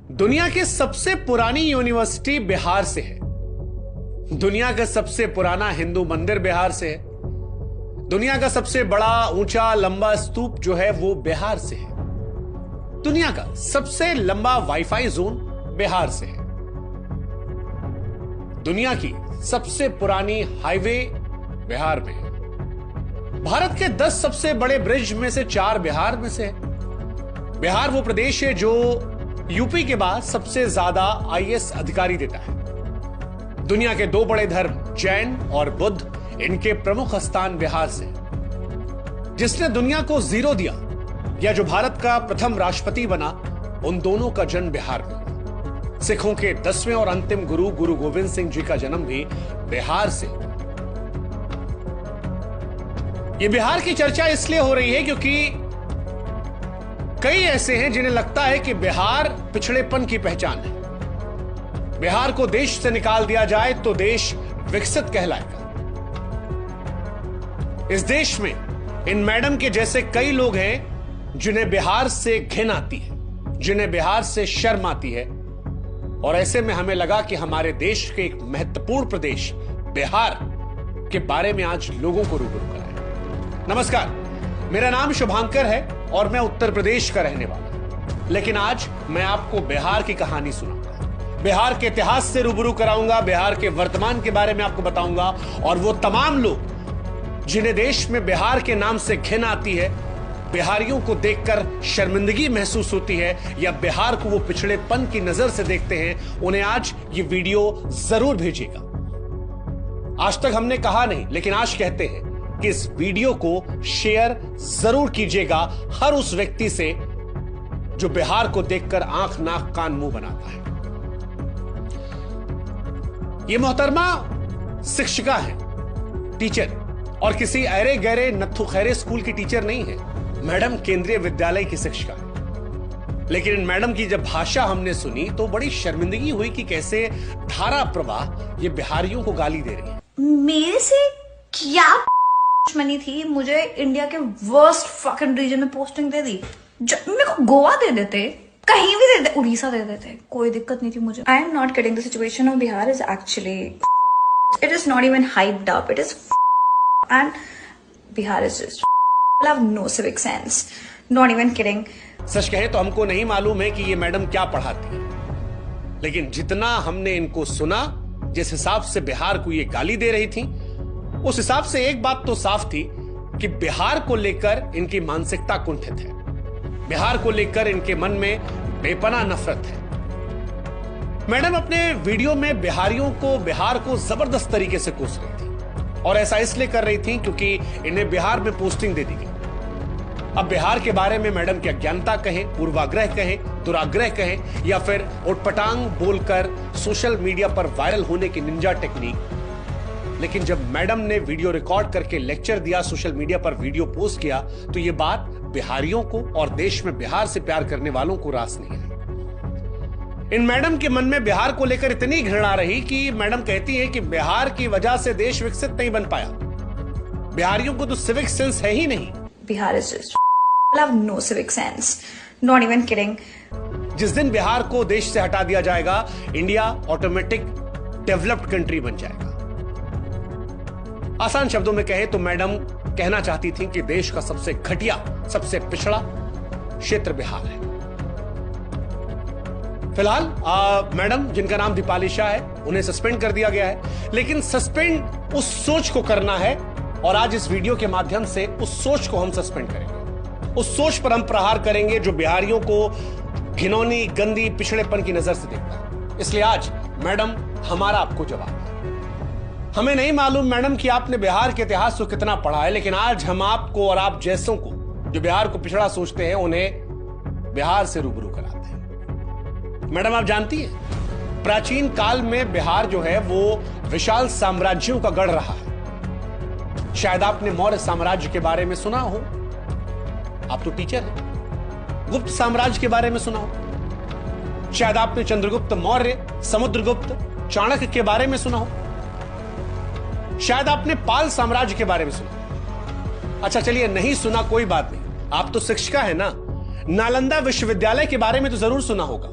दुनिया की सबसे पुरानी यूनिवर्सिटी बिहार से है। दुनिया का सबसे पुराना हिंदू मंदिर बिहार से है। दुनिया का सबसे बड़ा ऊंचा लंबा स्तूप जो है वो बिहार से है। दुनिया का सबसे लंबा वाईफाई जोन बिहार से है। दुनिया की सबसे पुरानी हाईवे बिहार में है। भारत के 10 सबसे बड़े ब्रिज में से 4 बिहार में से है। बिहार वो प्रदेश है जो यूपी के बाद सबसे ज्यादा आईएएस अधिकारी देता है। दुनिया के 2 बड़े धर्म जैन और बुद्ध, इनके प्रमुख स्थान बिहार से। जिसने दुनिया को जीरो दिया या जो भारत का प्रथम राष्ट्रपति बना, उन दोनों का जन्म बिहार में हुआ। सिखों के 10वें और अंतिम गुरु गुरु गोविंद सिंह जी का जन्म भी बिहार से। ये बिहार की चर्चा इसलिए हो रही है क्योंकि कई ऐसे हैं जिन्हें लगता है कि बिहार पिछड़ेपन की पहचान है। बिहार को देश से निकाल दिया जाए तो देश विकसित कहलाएगा। इस देश में इन मैडम के जैसे कई लोग हैं जिन्हें बिहार से घिन आती है, जिन्हें बिहार से शर्म आती है। और ऐसे में हमें लगा कि हमारे देश के एक महत्वपूर्ण प्रदेश बिहार के बारे में आज लोगों को रूबरू कराएं। नमस्कार, मेरा नाम शुभांकर है और मैं उत्तर प्रदेश का रहने वाला हूं। लेकिन आज मैं आपको बिहार की कहानी सुनाऊंगा, बिहार के इतिहास से रूबरू कराऊंगा, बिहार के वर्तमान के बारे में आपको बताऊंगा। और वो तमाम लोग जिन्हें देश में बिहार के नाम से घिन आती है, बिहारियों को देखकर शर्मिंदगी महसूस होती है या बिहार को वो पिछड़ेपन की नजर से देखते हैं, उन्हें आज ये वीडियो जरूर भेजिएगा। आज तक हमने कहा नहीं, लेकिन आज कहते हैं कि इस वीडियो को शेयर जरूर कीजिएगा हर उस व्यक्ति से जो बिहार को देखकर आंख नाक कान मुंह बनाता है। ये मोहतरमा शिक्षिका है, टीचर, और किसी अरे गहरे नत्थु खैरे स्कूल की टीचर नहीं है। मैडम केंद्रीय विद्यालय की शिक्षिका है। लेकिन इन मैडम की जब भाषा हमने सुनी तो बड़ी शर्मिंदगी हुई कि कैसे धारा प्रवाह ये बिहारियों को गाली दे रही है। मेरे से क्या दुश्मनी थी? मुझे इंडिया के वर्स्ट फकिंग रीजन में पोस्टिंग दे दी। मेरे को गोवा दे देते, कहीं भी दे देते, उड़ीसा दे देते, कोई दिक्कत नहीं थी मुझे। I am not kidding, the situation of Bihar is actually, it is not even hyped up, it is and Bihar is just have no civic sense, not even kidding. सच कहे तो हमको नहीं मालूम है कि ये मैडम क्या पढ़ाती है, लेकिन जितना हमने इनको सुना, जिस हिसाब से बिहार को ये गाली दे रही थी, उस हिसाब से एक बात तो साफ थी कि बिहार को लेकर इनकी मानसिकता कुंठित है। बिहार को लेकर इनके मन में बेपनाह नफरत है। मैडम अपने वीडियो में बिहार को जबरदस्त तरीके से कोस रही थी, और ऐसा इसलिए कर रही थी क्योंकि इन्हें बिहार में पोस्टिंग दे दी गई। अब बिहार के बारे में मैडम की अज्ञानता कहें, पूर्वाग्रह कहें, दुराग्रह कहें, या फिर उटपटांग बोलकर सोशल मीडिया पर वायरल होने की निंजा टेक्निक, लेकिन जब मैडम ने वीडियो रिकॉर्ड करके लेक्चर दिया, सोशल मीडिया पर वीडियो पोस्ट किया, तो यह बात बिहारियों को और देश में बिहार से प्यार करने वालों को रास नहीं आई। इन मैडम के मन में बिहार को लेकर इतनी घृणा रही कि मैडम कहती है कि बिहार की वजह से देश विकसित नहीं बन पाया। बिहारियों को तो सिविक सेंस है ही नहीं। Bihar is just have no civic sense, not even kidding. जिस दिन बिहार को देश से हटा दिया जाएगा, इंडिया ऑटोमेटिक डेवलप्ड कंट्री बन जाएगा। आसान शब्दों में कहे तो मैडम कहना चाहती थी कि देश का सबसे घटिया, सबसे पिछड़ा क्षेत्र बिहार है। फिलहाल मैडम, जिनका नाम दीपाली शाह है, उन्हें सस्पेंड कर दिया गया है। लेकिन सस्पेंड उस सोच को करना है, और आज इस वीडियो के माध्यम से उस सोच को हम सस्पेंड करेंगे। उस सोच पर हम प्रहार करेंगे जो बिहारियों को घिनौनी, गंदी, पिछड़ेपन की नजर से देखता है। इसलिए आज मैडम, हमारा आपको जवाब है। हमें नहीं मालूम मैडम कि आपने बिहार के इतिहास को कितना पढ़ा है, लेकिन आज हम आपको और आप जैसों को जो बिहार को पिछड़ा सोचते हैं, उन्हें बिहार से रूबरू कराते हैं। मैडम, आप जानती हैं, प्राचीन काल में बिहार जो है वो विशाल साम्राज्यों का गढ़ रहा है। शायद आपने मौर्य साम्राज्य के बारे में सुना हो, आप तो टीचर हैं। गुप्त साम्राज्य के बारे में सुना हो, शायद आपने चंद्रगुप्त मौर्य, समुद्रगुप्त, चाणक्य के बारे में सुना हो, शायद आपने पाल साम्राज्य के बारे में सुना। अच्छा चलिए, नहीं सुना कोई बात नहीं, आप तो शिक्षिका है ना, नालंदा विश्वविद्यालय के बारे में तो जरूर सुना होगा।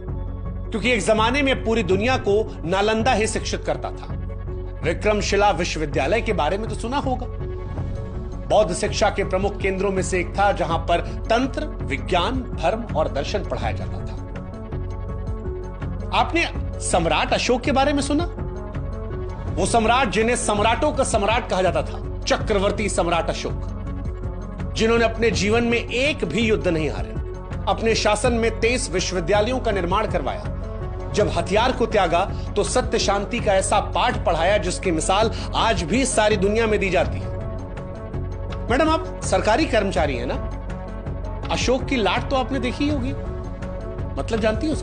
क्योंकि एक जमाने में पूरी दुनिया को नालंदा ही शिक्षित करता था। विक्रमशिला विश्वविद्यालय के बारे में तो सुना होगा। बौद्ध शिक्षा के प्रमुख केंद्रों में से एक था, जहां पर तंत्र, विज्ञान, धर्म और दर्शन पढ़ाया जाता था। आपने सम्राट अशोक के बारे में सुना? वो सम्राट जिन्हें सम्राटों का सम्राट कहा जाता था, चक्रवर्ती सम्राट अशोक, जिन्होंने अपने जीवन में एक भी युद्ध नहीं हारे, अपने शासन में 23 विश्वविद्यालयों का निर्माण करवाया। जब हथियार को त्यागा तो सत्य शांति का ऐसा पाठ पढ़ाया जिसकी मिसाल आज भी सारी दुनिया में दी जाती है। मैडम, आप सरकारी कर्मचारी हैं ना? अशोक की लाट तो आपने देखी होगी। मतलब जानती है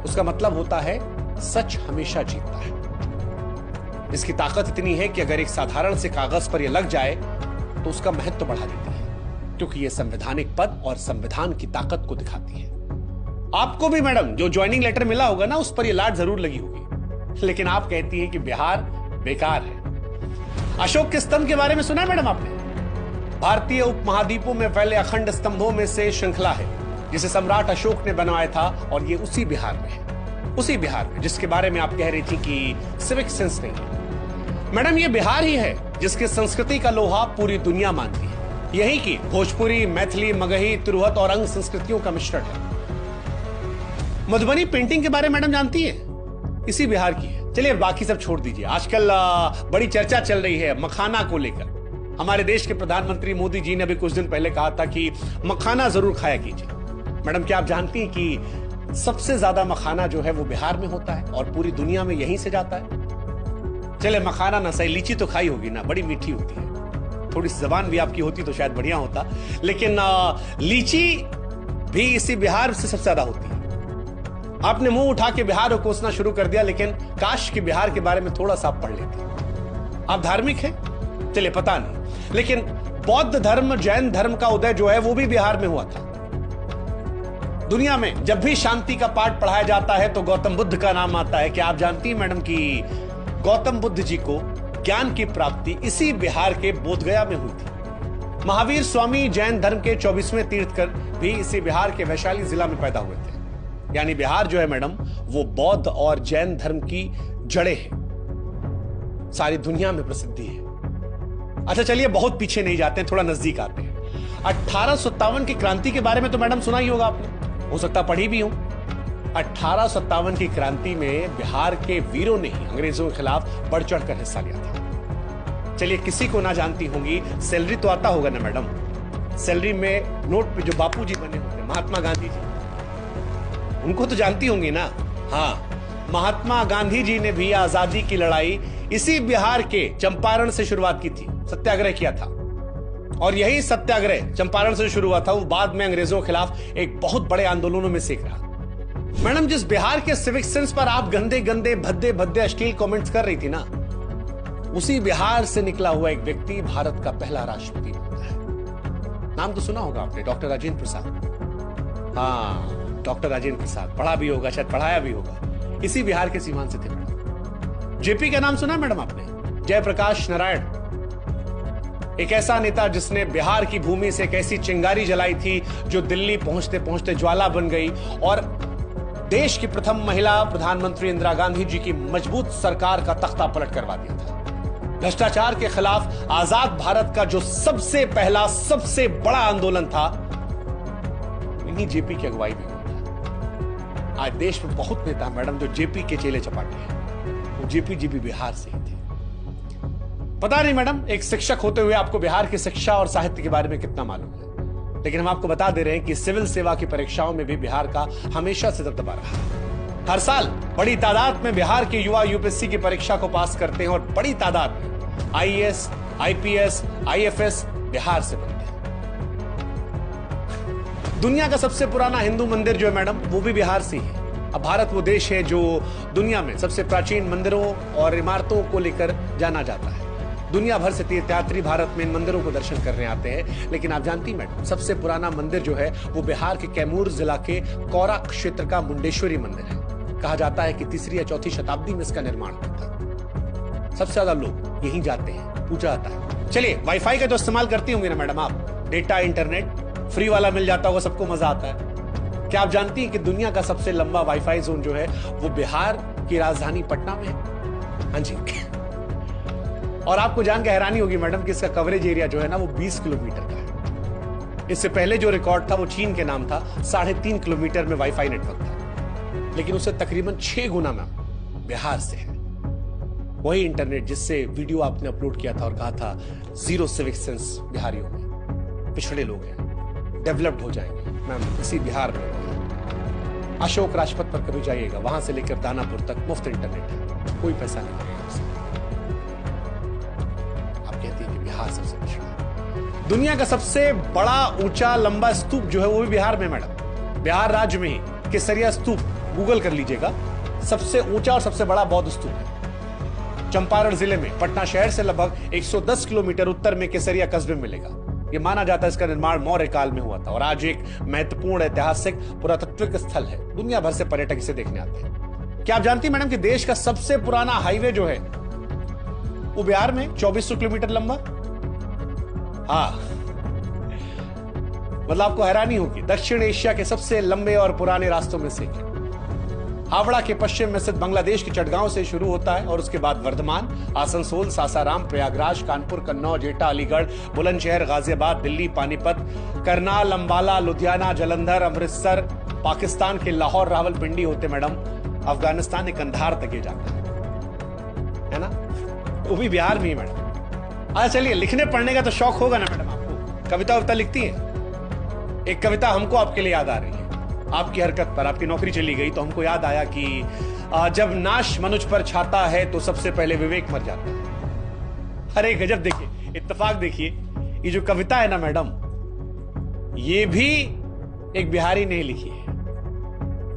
उसका मतलब होता है सच हमेशा जीतता है। इसकी ताकत इतनी है कि अगर एक साधारण से कागज पर यह लग जाए तो उसका महत्व बढ़ा देती है, क्योंकि यह संवैधानिक पद और संविधान की ताकत को दिखाती है। आपको भी मैडम जो ज्वाइनिंग लेटर मिला होगा ना, उस पर यह लाट जरूर लगी होगी, लेकिन आप कहती हैं कि बिहार बेकार है। अशोक के स्तंभ के बारे में सुना है मैडम आपने? भारतीय उपमहाद्वीपों में फैले अखंड स्तंभों में से श्रृंखला है जिसे सम्राट अशोक ने बनवाया था, और ये उसी बिहार में है, उसी बिहार में जिसके बारे में आप कह रही थी कि सिविक सेंस नहीं है। मैडम, ये बिहार ही है जिसके संस्कृति का लोहा पूरी दुनिया मानती है। यही की भोजपुरी, मैथिली, मगही, तिरहुत और अंग संस्कृतियों का मिश्रण है। मधुबनी पेंटिंग के बारे में मैडम जानती है? इसी बिहार की है। चलिए बाकी सब छोड़ दीजिए। आजकल बड़ी चर्चा चल रही है मखाना को लेकर। हमारे देश के प्रधानमंत्री मोदी जी ने अभी कुछ दिन पहले कहा था कि मखाना जरूर खाया कीजिए। मैडम, क्या आप जानती हैं कि सबसे ज्यादा मखाना जो है वो बिहार में होता है और पूरी दुनिया में यहीं से जाता है? चले मखाना ना सही, लीची तो खाई होगी ना, बड़ी मीठी होती है। थोड़ी सी जबान भी आपकी होती तो शायद बढ़िया होता, लेकिन लीची भी इसी बिहार से सबसे ज्यादा होती है। आपने मुंह उठा के बिहार को कोसना शुरू कर दिया, लेकिन काश कि बिहार के बारे में थोड़ा सा आप पढ़ लेते। आप धार्मिक हैं? चलिए पता नहीं, लेकिन बौद्ध धर्म, जैन धर्म का उदय जो है वो भी बिहार में हुआ था। दुनिया में जब भी शांति का पाठ पढ़ाया जाता है तो गौतम बुद्ध का नाम आता है। क्या आप जानती हैं मैडम कि गौतम बुद्ध जी को ज्ञान की प्राप्ति इसी बिहार के बोधगया में हुई थी। महावीर स्वामी जैन धर्म के 24वें तीर्थकर भी इसी बिहार के वैशाली जिला में पैदा हुए थे। यानी बिहार जो है मैडम वो बौद्ध और जैन धर्म की जड़ें हैं, सारी दुनिया में प्रसिद्धि है। अच्छा चलिए बहुत पीछे नहीं जाते हैं, थोड़ा नजदीक आते हैं। 1857 की क्रांति के बारे में तो मैडम सुना ही होगा आपने, हो सकता पढ़ी भी हो। 1857 की क्रांति में बिहार के वीरों ने ही अंग्रेजों के खिलाफ बढ़ चढ़कर हिस्सा लिया था। चलिए किसी को ना जानती होंगी, सैलरी तो आता होगा ना मैडम? सैलरी में नोट पे जो बापू जी बने होते, महात्मा गांधी जी, उनको तो जानती होंगी ना? हाँ, महात्मा गांधी जी ने भी आजादी की लड़ाई इसी बिहार के चंपारण से शुरुआत की थी, सत्याग्रह किया था। और यही सत्याग्रह चंपारण से शुरू हुआ था, वो बाद में अंग्रेजों के खिलाफ एक बहुत बड़े आंदोलनों में से एक रहा। मैडम, जिस बिहार के सिविक सेंस पर आप गंदे गंदे भद्दे भद्दे अश्लील कमेंट्स कर रही थी ना, उसी बिहार से निकला हुआ एक व्यक्ति भारत का पहला राष्ट्रपति बनता है। नाम तो सुना होगा आपने, डॉक्टर राजेंद्र प्रसाद। हाँ, डॉक्टर राजेंद्र प्रसाद, पढ़ा भी होगा, शायद पढ़ाया भी होगा। इसी बिहार के सीमांत से थे मैडम। जेपी का नाम सुना मैडम आपने? जयप्रकाश नारायण, एक ऐसा नेता जिसने बिहार की भूमि से एक ऐसी चिंगारी जलाई थी जो दिल्ली पहुंचते पहुंचते ज्वाला बन गई और देश की प्रथम महिला प्रधानमंत्री इंदिरा गांधी जी की मजबूत सरकार का तख्ता पलट करवा दिया था। भ्रष्टाचार के खिलाफ आजाद भारत का जो सबसे पहला, सबसे बड़ा आंदोलन था, इन्हीं जेपी की अगुवाई में हुआ था। आज देश में बहुत नेता मैडम जो जेपी के चेले चपाटे हैं, वो जेपी जी भी बिहार से ही थे। पता नहीं मैडम, एक शिक्षक होते हुए आपको बिहार की शिक्षा और साहित्य के बारे में कितना मालूम है, लेकिन हम आपको बता दे रहे हैं कि सिविल सेवा की परीक्षाओं में भी बिहार का हमेशा से दबदबा रहा। हर साल बड़ी तादाद में बिहार के युवा यूपीएससी की परीक्षा को पास करते हैं और बड़ी तादाद में आईएएस, आईपीएस, आईएफएस बिहार से बनते हैं। दुनिया का सबसे पुराना हिंदू मंदिर जो है मैडम वो भी बिहार से ही है। अब भारत वो देश है जो दुनिया में सबसे प्राचीन मंदिरों और इमारतों को लेकर जाना जाता है। दुनिया भर से तीर्थयात्री भारत में इन मंदिरों को दर्शन करने आते हैं, लेकिन आप जानती मैडम सबसे पुराना मंदिर जो है वो बिहार के कैमूर जिला के कौरा क्षेत्र का मुंडेश्वरी मंदिर है। कहा जाता है कि 3री या 4थी शताब्दी में इसका निर्माण हुआ था। सबसे ज्यादा लोग यहीं जाते हैं, पूजा जाता है। चलिए वाईफाई का तो इस्तेमाल करती होंगी ना मैडम आप? डेटा इंटरनेट फ्री वाला मिल जाता होगा, सबको मजा आता है। क्या आप जानती हैं कि दुनिया का सबसे लंबा वाईफाई जोन जो है वो बिहार की राजधानी पटना में है? हाँ जी। और आपको जान के हैरानी होगी मैडम कि इसका कवरेज एरिया जो है ना वो 20 किलोमीटर का है। इससे पहले जो रिकॉर्ड था वो चीन के नाम था, 3.5 किलोमीटर में वाईफाई नेटवर्क था, लेकिन उसे तकरीबन 6 गुना में बिहार से है। वही इंटरनेट जिससे वीडियो आपने अपलोड किया था और कहा था जीरो सिविक सेंस बिहारियों में, पिछड़े लोग हैं, डेवलप्ड हो जाएंगे। मैम इसी बिहार में अशोक राजपथ पर कभी जाइएगा, वहां से लेकर दानापुर तक मुफ्त इंटरनेट है, कोई पैसा नहीं लगेगा उससे। आप कहती हैं कि बिहार सबसे पिछड़ा। दुनिया का सबसे बड़ा ऊंचा लंबा स्तूप जो है वो भी बिहार में मैडम, बिहार राज्य में ही केसरिया स्तूप गूगल कर लीजिएगा, सबसे ऊंचा और सबसे बड़ा बौद्ध स्तूप है। चंपारण जिले में पटना शहर से लगभग 110 किलोमीटर उत्तर में केसरिया कस्बे में मिलेगा। यह माना जाता है इसका निर्माण मौर्य काल में हुआ था और आज एक महत्वपूर्ण ऐतिहासिक पुरातात्विक स्थल है। दुनिया भर से पर्यटक इसे देखने आते हैं। क्या आप जानती हैं मैडम कि देश का सबसे पुराना हाईवे जो है वो बिहार में 2400 किलोमीटर लंबा? हाँ, मतलब आपको हैरानी होगी, दक्षिण एशिया के सबसे लंबे और पुराने रास्तों में से एक है। हावड़ा के पश्चिम में स्थित बांग्लादेश के चटगांव से शुरू होता है और उसके बाद वर्धमान, आसनसोल, सासाराम, प्रयागराज, कानपुर, कन्नौज, एटा, अलीगढ़, बुलंदशहर, गाजियाबाद, दिल्ली, पानीपत, करनाल, अंबाला, लुधियाना, जलंधर, अमृतसर, पाकिस्तान के लाहौर, रावलपिंडी होते मैडम अफगानिस्तान के कंधार तक ये जाता है ना, वो भी बिहार में ही मैडम। अच्छा चलिए, लिखने पढ़ने का तो शौक होगा ना मैडम आपको, कविता वविता लिखती हैं? एक कविता हमको आपके लिए याद आ रही है। आपकी हरकत पर, आपकी नौकरी चली गई तो हमको याद आया कि जब नाश मनुष्य पर छाता है तो सबसे पहले विवेक मर जाता है। अरे गजब, देखिए इत्तेफाक, देखिए ये जो कविता है ना मैडम, ये भी एक बिहारी ने लिखी है।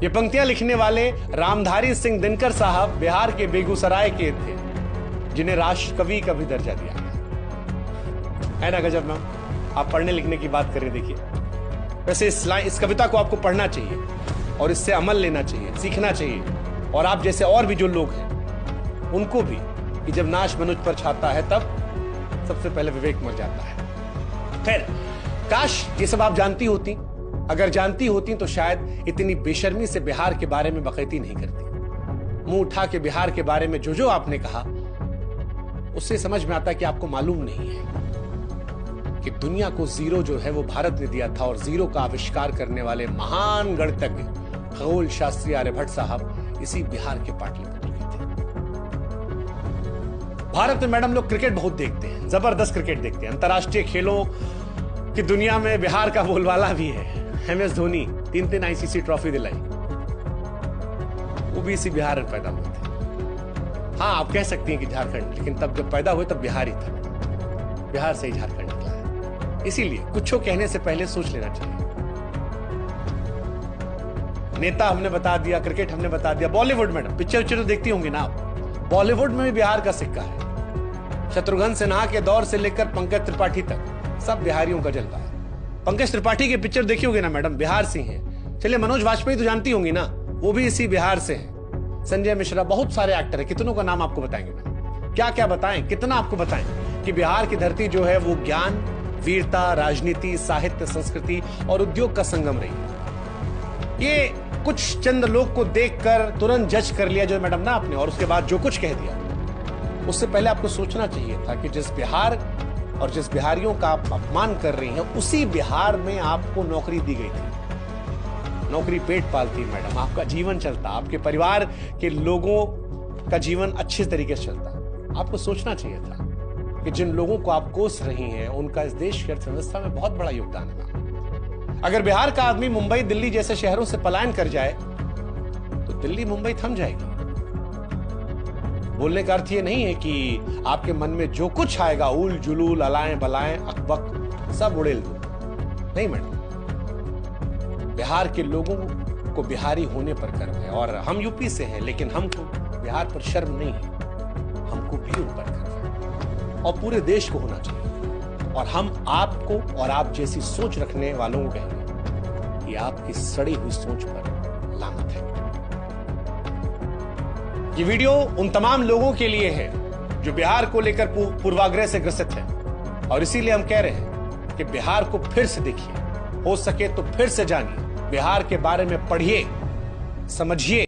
ये पंक्तियां लिखने वाले रामधारी सिंह दिनकर साहब बिहार के बेगूसराय के थे, जिन्हें राष्ट्र कवि का भी दर्जा दिया गया है ना। गजब मैम, आप पढ़ने लिखने की बात करें, देखिए वैसे इस कविता को आपको पढ़ना चाहिए और इससे अमल लेना चाहिए, सीखना चाहिए, और आप जैसे और भी जो लोग हैं उनको भी, कि जब नाश मनुष्य पर छाता है तब सबसे पहले विवेक मर जाता है। खैर, काश ये सब आप जानती होती, अगर जानती होती तो शायद इतनी बेशर्मी से बिहार के बारे में बकैती नहीं करती। मुंह उठा के बिहार के बारे में जो आपने कहा, उससे समझ में आता कि आपको मालूम नहीं है कि दुनिया को जीरो जो है वो भारत ने दिया था, और जीरो का आविष्कार करने वाले महान गणितज्ञ खगोल शास्त्री आर्यभट्ट साहब इसी बिहार के पाटलिपुत्र के थे। भारत में मैडम लोग क्रिकेट बहुत देखते हैं, जबरदस्त क्रिकेट देखते हैं। अंतर्राष्ट्रीय खेलों की दुनिया में बिहार का बोलबाला भी है। MS धोनी 3 ICC ट्रॉफी दिलाई, वो भी इसी बिहार में पैदा हुए थे। हाँ, आप कह सकती हैं कि झारखंड, लेकिन तब जब पैदा हुए तब बिहार ही था। बिहार से ही झारखंड निकला है। इसीलिए कुछ कहने से पहले सोच लेना चाहिए। नेता हमने बता दिया, क्रिकेट हमने बता दिया, बॉलीवुड मैडम पिक्चर तो देखती होंगी ना आप, बॉलीवुड में भी बिहार का सिक्का है। शत्रुघ्न सिन्हा के दौर से लेकर पंकज त्रिपाठी तक सब बिहारियों का जलवा है। पंकज त्रिपाठी के पिक्चर देखी होगी ना मैडम, बिहार से हैं। चलिए, मनोज वाजपेयी तो जानती होंगी ना, वो भी इसी बिहार से हैं। संजय मिश्रा, बहुत सारे एक्टर है, कितनों का नाम आपको बताएंगे मैडम, क्या क्या बताएं, कितना आपको बताएं कि बिहार की धरती जो है वो ज्ञान, वीरता, राजनीति, साहित्य, संस्कृति और उद्योग का संगम रही है। ये कुछ चंद लोग को देखकर तुरंत जज कर लिया जो मैडम ना आपने, और उसके बाद जो कुछ कह दिया, उससे पहले आपको सोचना चाहिए था कि जिस बिहार और जिस बिहारियों का आप अपमान कर रही हैं, उसी बिहार में आपको नौकरी दी गई थी। नौकरी पेट पालती मैडम, आपका जीवन चलता, आपके परिवार के लोगों का जीवन अच्छे तरीके से चलता। आपको सोचना चाहिए था कि जिन लोगों को आप कोस रही हैं उनका इस देश की अर्थव्यवस्था में बहुत बड़ा योगदान है। अगर बिहार का आदमी मुंबई, दिल्ली जैसे शहरों से पलायन कर जाए तो दिल्ली मुंबई थम जाएगी। बोलने का अर्थ ये नहीं है कि आपके मन में जो कुछ आएगा, उल जुलूल, अलाएं बलाएं, अकबक, सब उड़ेल दो। नहीं मैडम, बिहार के लोगों को बिहारी होने पर गर्व है, और हम यूपी से हैं, लेकिन हमको बिहार पर शर्म नहीं है, हमको भी ऊपर गर्व है, और पूरे देश को होना चाहिए। और हम आपको और आप जैसी सोच रखने वालों को कहेंगे कि आपकी सड़ी हुई सोच पर लानत है। ये वीडियो उन तमाम लोगों के लिए है जो बिहार को लेकर पूर्वाग्रह से ग्रसित है, और इसीलिए हम कह रहे हैं कि बिहार को फिर से देखिए, हो सके तो फिर से जानिए, बिहार के बारे में पढ़िए, समझिए।